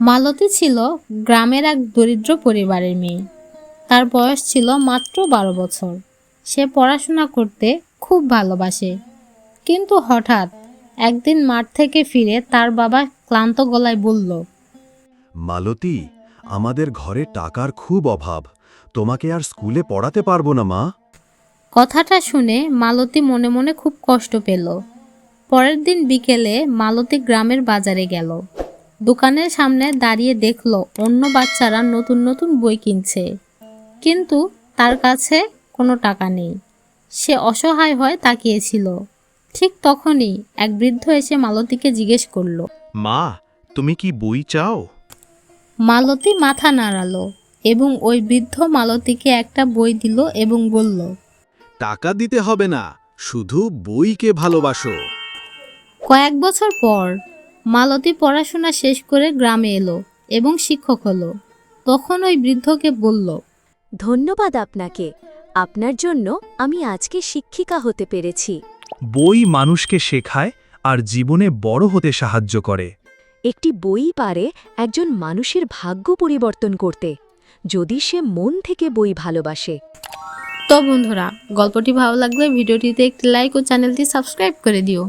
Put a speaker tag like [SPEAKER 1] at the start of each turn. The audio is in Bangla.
[SPEAKER 1] মালতী ছিল গ্রামের এক দরিদ্র পরিবারের মেয়ে। তার বয়স ছিল মাত্র 12 বছর। সে পড়াশোনা করতে খুব ভালোবাসে, কিন্তু হঠাৎ একদিন মাঠ থেকে ফিরে তার বাবা ক্লান্ত গলায় বলল,
[SPEAKER 2] মালতী, আমাদের ঘরে টাকার খুব অভাব। তোমাকে আর স্কুলে পড়াতে পারবো না মা।
[SPEAKER 1] কথাটা শুনে মালতী মনে মনে খুব কষ্ট পেল। পরের দিন বিকেলে মালতী গ্রামের বাজারে গেল। দোকানের সামনে দাঁড়িয়ে দেখলো অন্য বাচ্চারা নতুন নতুন বই কিনছে, কিন্তু তার কাছে কোনো টাকা নেই। সে অসহায় হয়ে তাকিয়েছিল। ঠিক তখনই এক বৃদ্ধ এসে মালতীকে জিজ্ঞেস করলো।
[SPEAKER 3] মা, তুমি কি বই চাও?
[SPEAKER 1] মালতী মাথা নাড়ালো এবং ওই বৃদ্ধ মালতীকে একটা বই দিল এবং বলল,
[SPEAKER 3] টাকা দিতে হবে না, শুধু বইকে ভালোবাসো।
[SPEAKER 1] কয়েক বছর পর মালতী পড়াশোনা শেষ করে গ্রামে এলো এবং শিক্ষক হলো। তখন ওই বৃদ্ধকে বলল,
[SPEAKER 4] ধন্যবাদ আপনাকে। আপনার জন্য আমি আজকে শিক্ষিকা হতে পেরেছি।
[SPEAKER 5] বই মানুষকে শেখায় আর জীবনে বড় হতে সাহায্য করে।
[SPEAKER 4] একটি বই পারে একজন মানুষের ভাগ্য পরিবর্তন করতে, যদি সে মন থেকে বই ভালোবাসে।
[SPEAKER 1] তো বন্ধুরা, গল্পটি ভালো লাগলে ভিডিওটিতে একটি লাইক ও চ্যানেলটি সাবস্ক্রাইব করে দিও।